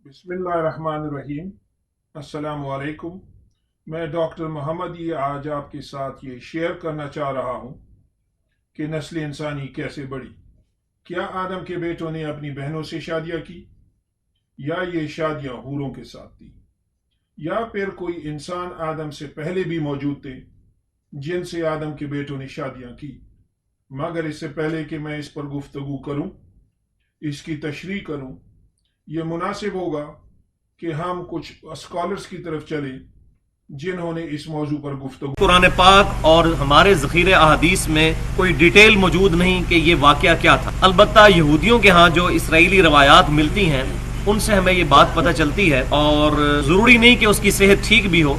बिस्मिल्लाहिर्रहमानिर्रहीम। अस्सलाम वालेकुम। मैं डॉक्टर मोहम्मद आज आपके साथ ये शेयर करना चाह रहा हूँ कि नस्ल इंसानी कैसे बढ़ी। क्या आदम के बेटों ने अपनी बहनों से शादियाँ की, या ये शादियाँ हूरों के साथ थी, या फिर कोई इंसान आदम से पहले भी मौजूद थे जिनसे आदम के बेटों ने शादियाँ की। मगर इससे पहले कि मैं इस पर गुफ्तगू करूँ, इसकी तशरीह करूँ, ये मुनासिब होगा कि हम कुछ स्कॉलर्स की तरफ चले जिन्होंने इस मौजू पर गुफ्तगू। कुरान पाक और हमारे ज़ख़ीरे अहादीस में कोई डिटेल मौजूद नहीं कि ये वाक़या क्या था। अलबत्ता यहूदियों के यहाँ जो इसराइली रवायात मिलती हैं उनसे हमें ये बात पता चलती है, और ज़रूरी नहीं कि उसकी सेहत ठीक भी हो,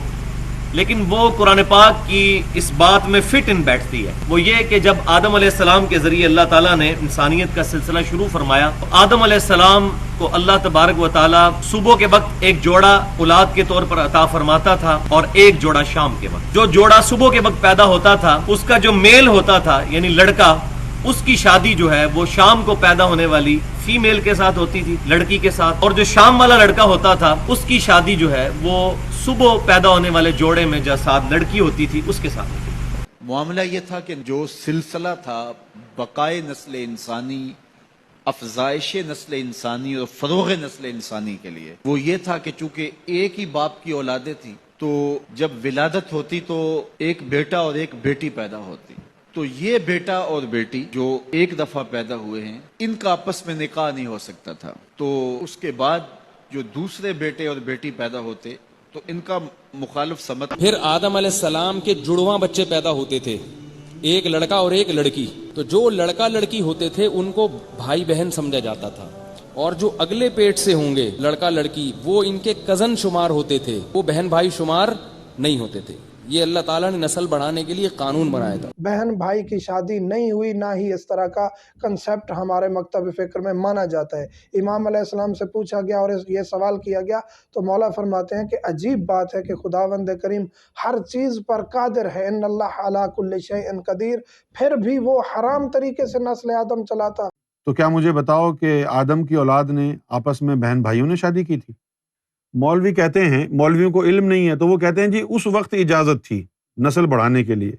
लेकिन वो कुरान पाक की इस बात में फिट इन बैठती है। वो ये कि जब आदम अलैहिस्सलाम के ज़रिए अल्लाह ताला ने इंसानियत का सिलसिला शुरू फरमाया, तो आदम अलैहिस्सलाम को अल्लाह तबारक व ताला सुबह के वक्त एक जोड़ा औलाद के तौर पर अता फरमाता था और एक जोड़ा शाम के वक्त। जो जोड़ा सुबह के वक्त पैदा होता था उसका जो मेल होता था यानी लड़का, उसकी शादी जो है वो शाम को पैदा होने वाली फीमेल के साथ होती थी, लड़की के साथ, और जो शाम वाला लड़का होता था उसकी शादी जो है वो सुबह पैदा होने वाले जोड़े में जो साथ लड़की होती थी उसके साथ होती थी। मामला ये था कि जो सिलसिला था बकाए नस्ल इंसानी, अफजाइश नस्ल इंसानी और फरोग नस्ल इंसानी के लिए, वो ये था कि चूंकि एक ही बाप की औलादें थी, तो जब विलादत होती तो एक बेटा और एक बेटी पैदा होती। तो ये बेटा और बेटी जो एक दफा पैदा हुए हैं, इनका आपस में निकाह नहीं हो सकता था। तो उसके बाद जो दूसरे बेटे और बेटी पैदा होते तो इनका मुखालिफ समझ। फिर आदम अलैहिस्सलाम के जुड़वा बच्चे पैदा होते थे, एक लड़का और एक लड़की। तो जो लड़का लड़की होते थे उनको भाई बहन समझा जाता था, और जो अगले पेट से होंगे लड़का लड़की वो इनके कजन शुमार होते थे, वो बहन भाई शुमार नहीं होते थे। ये अल्लाह ताला ने नस्ल बढ़ाने के लिए कानून बनाया था। बहन भाई की शादी नहीं हुई, ना ही इस तरह का कंसेप्ट हमारे मकतब फ़िक्र में माना जाता है। इमाम अलैहिस्सलाम से पूछा गया और ये सवाल किया गया तो मौला फरमाते हैं कि अजीब बात है कि खुदावंद करीम हर चीज़ पर कादिर है, इन्नल्लाह अला कुल्लि शैइन कदीर, फिर भी वो हराम तरीके से नस्ल आदम चलाता। तो क्या मुझे बताओ कि आदम की औलाद ने आपस में बहन भाइयों ने शादी की थी? मौलवी कहते हैं, मौलवियों को इल्म नहीं है तो वो कहते हैं जी उस वक्त इजाजत थी नस्ल बढ़ाने के लिए।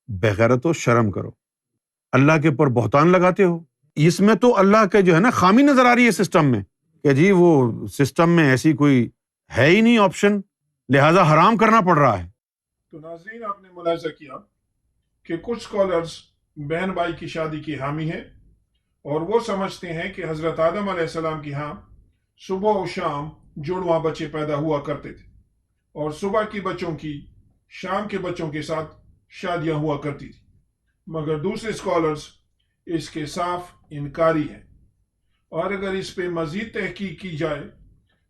बेगैरतो, शर्म करो, अल्लाह के ऊपर बहतान लगाते हो। इसमें तो अल्लाह के जो है ना खामी नजर आ रही है सिस्टम में, कि जी वो सिस्टम में ऐसी कोई है ही नहीं ऑप्शन, लिहाजा हराम करना पड़ रहा है। तो नाज़रीन, आपने मुलाहिजा किया कि कुछ स्कॉलर्स बहन भाई की शादी की हामी हैं और वो समझते हैं कि हजरत आदम अलैहिस्सलाम की यहाँ सुबह और शाम जुड़वा बच्चे पैदा हुआ करते थे, और सुबह की बच्चों की शाम के बच्चों के साथ शादियां हुआ करती थी। मगर दूसरे स्कॉलर्स इसके साफ इनकारी हैं, और अगर इस पे मजीद तहकीक की जाए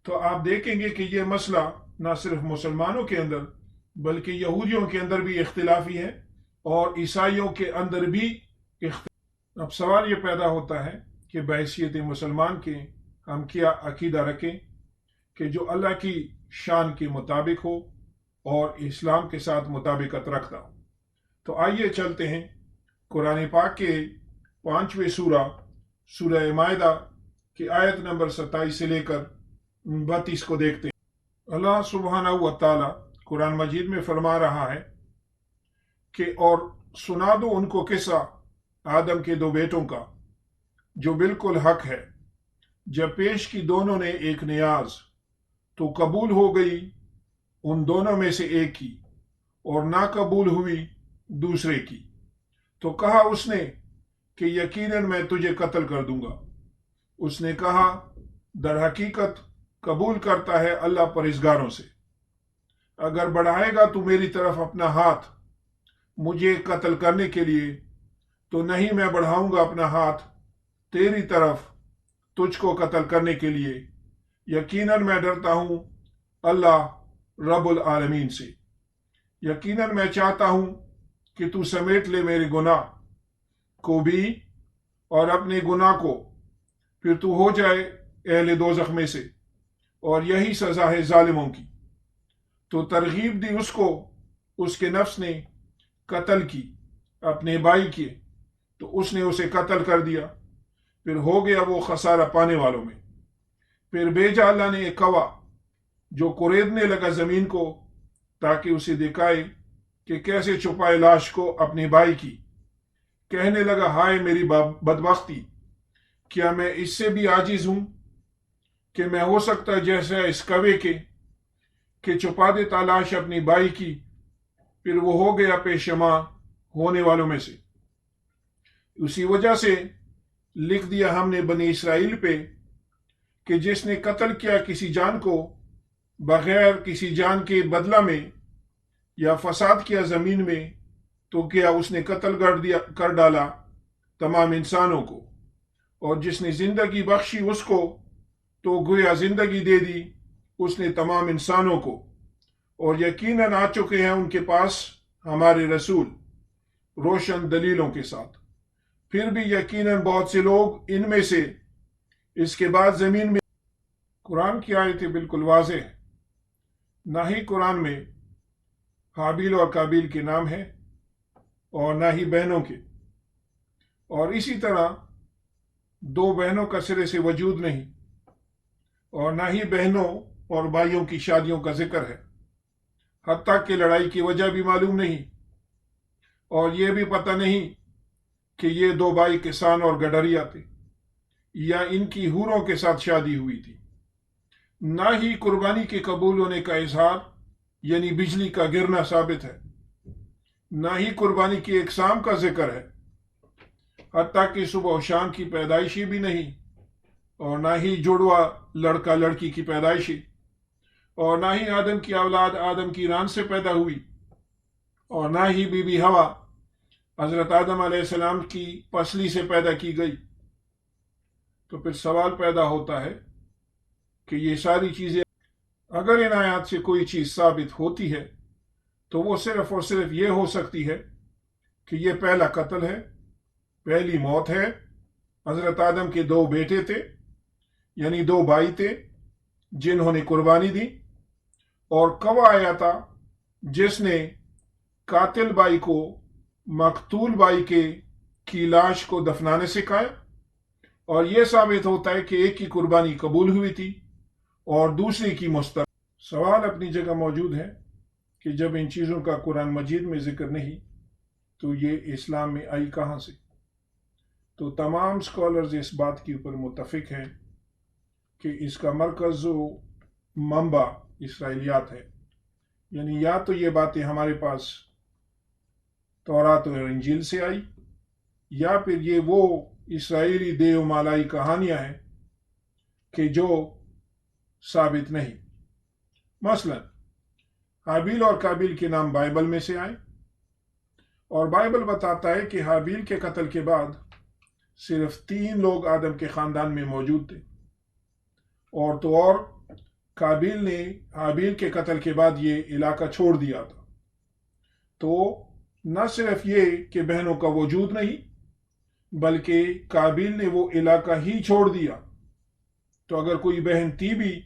तो आप देखेंगे कि यह मसला न सिर्फ मुसलमानों के अंदर बल्कि यहूदियों के अंदर भी इख्तिलाफी है और ईसाइयों के अंदर भी अब सवाल ये पैदा होता है कि बहैसियत मुसलमान के हम क्या अकीदा रखें कि जो अल्लाह की शान के मुताबिक हो और इस्लाम के साथ मुताबिकत रखता हो। तो आइए चलते हैं कुरान पाक के 5वें सूरह मायदा की आयत नंबर 27 से लेकर 32 को देखते हैं। अल्लाह सुब्हानहू व तआला कुरान मजीद में फरमा रहा है कि और सुना दो उनको किस्सा आदम के दो बेटों का जो बिल्कुल हक है, जब पेश की दोनों ने एक नियाज तो कबूल हो गई उन दोनों में से एक की, और ना कबूल हुई दूसरे की। तो कहा उसने कि यकीनन मैं तुझे कत्ल कर दूंगा। उसने कहा दर हकीकत कबूल करता है अल्लाह परहेजगारों से, अगर बढ़ाएगा तू मेरी तरफ अपना हाथ मुझे कत्ल करने के लिए तो नहीं मैं बढ़ाऊंगा अपना हाथ तेरी तरफ तुझको कत्ल करने के लिए। यकीनन मैं डरता हूं अल्लाह रब्बुल आलमीन से। यकीनन मैं चाहता हूं कि तू समेट ले मेरे गुनाह को भी और अपने गुनाह को, फिर तू हो जाए अहले दोज़ख में से, और यही सजा है जालिमों की। तो तरगीब दी उसको, उसके नफ्स ने कत्ल की अपने भाई के, तो उसने उसे कत्ल कर दिया, फिर हो गया वो खसारा पाने वालों में। پھر بھیجا اللہ نے ایک کوا جو کوریدنے لگا زمین کو تاکہ اسے دکھائے کہ کیسے چھپائے لاش کو اپنے بھائی کی۔ کہنے لگا ہائے میری بدبختی، کیا میں اس سے بھی عاجز ہوں کہ میں ہو سکتا جیسا اس کوے کے کہ چھپا دیتا لاش اپنی بھائی کی۔ پھر وہ ہو گیا پیشما ہونے والوں میں سے۔ اسی وجہ سے لکھ دیا ہم نے بنی اسرائیل پہ کہ جس نے قتل کیا کسی جان کو بغیر کسی جان کے بدلہ میں یا فساد کیا زمین میں، تو کیا اس نے قتل کر ڈالا تمام انسانوں کو، اور جس نے زندگی بخشی اس کو تو گویا زندگی دے دی اس نے تمام انسانوں کو۔ اور یقیناً آ چکے ہیں ان کے پاس ہمارے رسول روشن دلیلوں کے ساتھ، پھر بھی یقیناً بہت سے لوگ ان میں سے اس کے بعد زمین میں۔ قرآن کی آیتیں بالکل واضح ہیں، نہ ہی قرآن میں حابیل اور قابیل کے نام ہیں اور نہ ہی بہنوں کے، اور اسی طرح دو بہنوں کا سرے سے وجود نہیں، اور نہ ہی بہنوں اور بھائیوں کی شادیوں کا ذکر ہے، حتیٰ کہ لڑائی کی وجہ بھی معلوم نہیں، اور یہ بھی پتہ نہیں کہ یہ دو بھائی کسان اور گڈریا تھے یا ان کی حوروں کے ساتھ شادی ہوئی تھی۔ نہ ہی قربانی کے قبول ہونے کا اظہار یعنی بجلی کا گرنا ثابت ہے، نہ ہی قربانی کی اقسام کا ذکر ہے، حتیٰ کہ صبح و شام کی پیدائشی بھی نہیں، اور نہ ہی جڑوا لڑکا لڑکی کی پیدائشی، اور نہ ہی آدم کی اولاد آدم کی ران سے پیدا ہوئی، اور نہ ہی بی بی ہوا حضرت آدم علیہ السلام کی پسلی سے پیدا کی گئی۔ تو پھر سوال پیدا ہوتا ہے کہ یہ ساری چیزیں اگر ان آیات سے کوئی چیز ثابت ہوتی ہے تو وہ صرف اور صرف یہ ہو سکتی ہے کہ یہ پہلا قتل ہے، پہلی موت ہے۔ حضرت آدم کے دو بیٹے تھے، یعنی دو بھائی تھے جنہوں نے قربانی دی، اور کوا آیا تھا جس نے قاتل بھائی کو مقتول بھائی کی لاش کو دفنانے سے کہا، اور یہ ثابت ہوتا ہے کہ ایک کی قربانی قبول ہوئی تھی اور دوسری کی مسترد۔ سوال اپنی جگہ موجود ہے کہ جب ان چیزوں کا قرآن مجید میں ذکر نہیں تو یہ اسلام میں آئی کہاں سے؟ تو تمام اسکالرز اس بات کے اوپر متفق ہیں کہ اس کا مرکز و منبع اسرائیلیات ہے، یعنی یا تو یہ باتیں ہمارے پاس تورات اور انجیل سے آئی، یا پھر یہ وہ اسرائیلی دیو مالائی کہانیاں ہیں کہ جو ثابت نہیں۔ مثلا حابیل اور قابیل کے نام بائبل میں سے آئے، اور بائبل بتاتا ہے کہ حابیل کے قتل کے بعد صرف 3 لوگ آدم کے خاندان میں موجود تھے، اور تو اور قابیل نے حابیل کے قتل کے بعد یہ علاقہ چھوڑ دیا تھا۔ تو نہ صرف یہ کہ بہنوں کا وجود نہیں، بلکہ قابیل نے وہ علاقہ ہی چھوڑ دیا، تو اگر کوئی بہن تھی بھی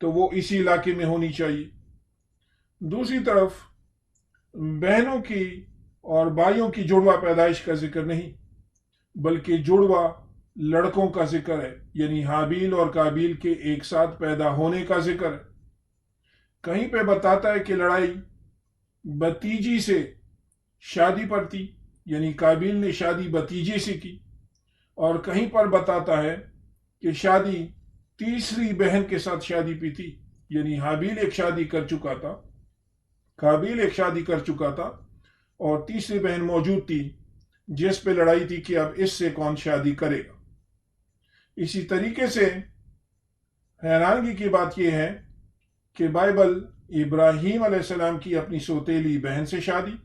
تو وہ اسی علاقے میں ہونی چاہیے۔ دوسری طرف بہنوں کی اور بھائیوں کی جڑوا پیدائش کا ذکر نہیں، بلکہ جڑوا لڑکوں کا ذکر ہے، یعنی حابیل اور قابیل کے ایک ساتھ پیدا ہونے کا ذکر ہے۔ کہیں پہ بتاتا ہے کہ لڑائی بتیجی سے شادی پر تھی، یعنی قابیل نے شادی بتیجے سے کی، اور کہیں پر بتاتا ہے کہ شادی تیسری بہن کے ساتھ شادی پی تھی، یعنی حابیل ایک شادی کر چکا تھا، قابیل ایک شادی کر چکا تھا، اور تیسری بہن موجود تھی جس پہ لڑائی تھی کہ اب اس سے کون شادی کرے گا۔ اسی طریقے سے حیرانگی کی بات یہ ہے کہ بائبل ابراہیم علیہ السلام کی اپنی سوتیلی بہن سے شادی،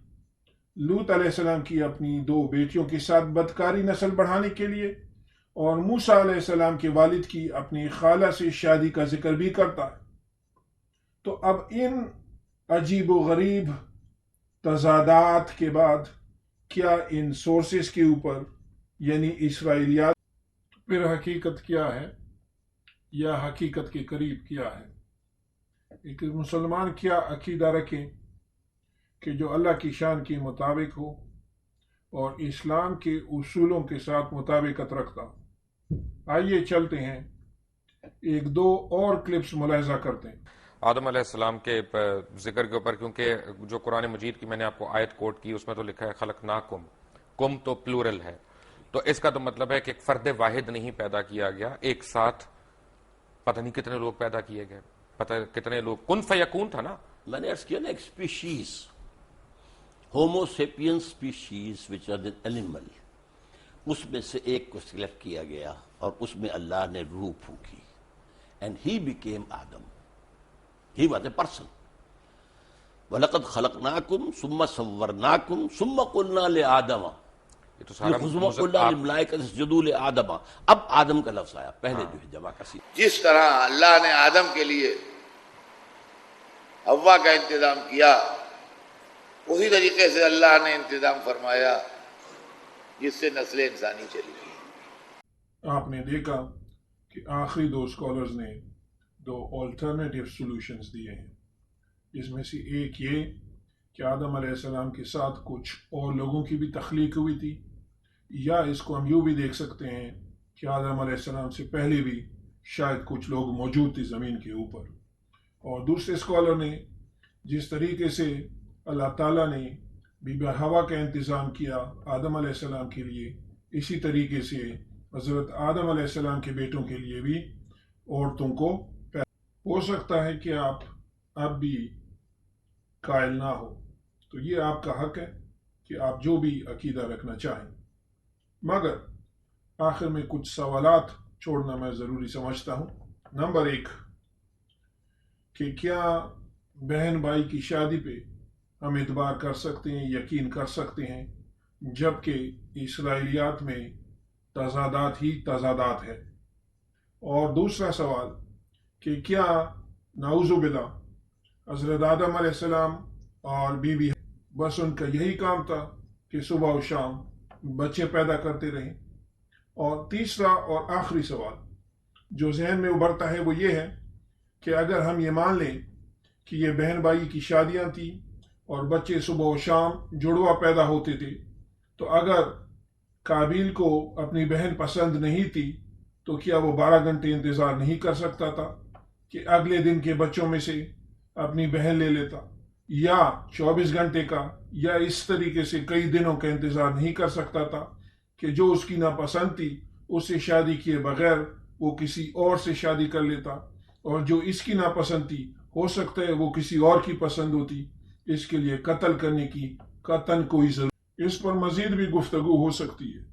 لوط علیہ السلام کی اپنی 2 بیٹیوں کے ساتھ بدکاری نسل بڑھانے کے لیے، اور موسیٰ علیہ السلام کے والد کی اپنی خالہ سے شادی کا ذکر بھی کرتا ہے۔ تو اب ان عجیب و غریب تضادات کے بعد کیا ان سورسز کے اوپر یعنی اسرائیلیات پھر حقیقت کیا ہے یا حقیقت کے قریب کیا ہے؟ ایک مسلمان کیا عقیدہ رکھیں کہ جو اللہ کی شان کے مطابق ہو اور اسلام کے اصولوں کے ساتھ مطابقت رکھتا ہو۔ آئیے چلتے ہیں एक दो और क्लिप्स मुलाहिजा करते हैं। आदम अलैहिस्सलाम के जिक्र के ऊपर, क्योंकि जो कुरान मजीद की मैंने आपको आयत कोट की उसमें तो लिखा है खलकनाकुम, कुम तो प्लूरल है, तो इसका तो मतलब है कि एक फर्द वाहिद नहीं पैदा किया गया, एक साथ पता नहीं कितने लोग पैदा किए गए, पता कितने लोग, कुन फयकून था ना। मैंने अर्ज किया ना, एक species, homo sapien species which are an animal, उसमें से एक को सिलेक्ट किया गया और उसमें अल्लाह ने रूह फूकी, and he became Adam, he was a person. वलक़द खलक़नाकुम सुम्मा सव्वरनाकुम सुम्मा क़ुलना ले आदम, ये तो सारा आदम, अब आदम का लफ्ज आया, पहले जो है जमा कसी। जिस तरह अल्लाह ने आदम के लिए हव्वा का इंतजाम किया, उसी तरीके से अल्लाह ने इंतजाम फरमाया जिससे नस्ल इंसानी चली। आपने देखा कि आखिरी दो स्कॉलर्स ने दो ऑल्टरनेटिव सॉल्यूशंस दिए हैं, जिसमें से एक ये कि आदम अलैहिस्सलाम के साथ कुछ और लोगों की भी तख्लीक हुई थी, या इसको हम यूँ भी देख सकते हैं कि आदम अलैहिस्सलाम से पहले भी शायद कुछ लोग मौजूद थे ज़मीन के ऊपर। और दूसरे स्कॉलर ने जिस तरीके से अल्लाह ताला ने बीबी हवा का इंतज़ाम किया आदम अलैहिस्सलाम के लिए, इसी तरीके से हज़रत आदम अलैहिस्सलाम के बेटों के लिए भी औरतों को हो सकता है कि आप अब भी कायल ना हो, तो ये आपका हक है कि आप जो भी अकीदा रखना चाहें, मगर आखिर में कुछ सवालात छोड़ना मैं ज़रूरी समझता हूँ। नंबर एक, कि क्या बहन भाई की शादी पे हम इतबार कर सकते हैं, यकीन कर सकते हैं, जबकि इसराइलियात में तजादात ही तजादात है। और दूसरा सवाल कि क्या नाउज़ुबिल्लाह हज़रत आदम अलैहिस्सलाम और बीवी बस उनका यही काम था कि सुबह और शाम बच्चे पैदा करते रहें। और तीसरा और आखिरी सवाल जो जहन में उभरता है वो ये है कि अगर हम ये मान लें कि ये बहन भाई की शादियां थी और बच्चे सुबह और शाम जुड़वा पैदा होते थे, तो अगर काबिल को अपनी बहन पसंद नहीं थी तो क्या वो 12 घंटे इंतज़ार नहीं कर सकता था कि अगले दिन के बच्चों में से अपनी बहन ले लेता, या 24 घंटे का, या इस तरीके से कई दिनों का इंतज़ार नहीं कर सकता था कि जो उसकी नापसंद थी उससे शादी किए बगैर वो किसी और से शादी कर लेता, और जो इसकी नापसंद थी हो सकता है वो किसी और की पसंद होती, इसके लिए कत्ल करने की कतन कोई ज़रूरत। इस पर मज़ीद भी गुफ्तगू हो सकती है,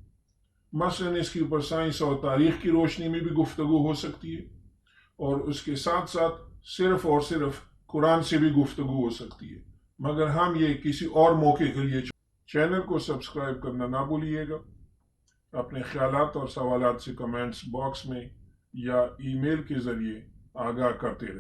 मसलन इसके ऊपर साइंस और तारीख़ की रोशनी में भी गुफ्तगू हो सकती है, और उसके साथ साथ सिर्फ़ और सिर्फ कुरान से भी गुफ्तगू हो सकती है, मगर हम ये किसी और मौके के लिए। चैनल को सब्सक्राइब करना ना भूलिएगा। अपने ख्यालात और सवालात से कमेंट्स बॉक्स में या ईमेल के ज़रिए आगाह करते रहें।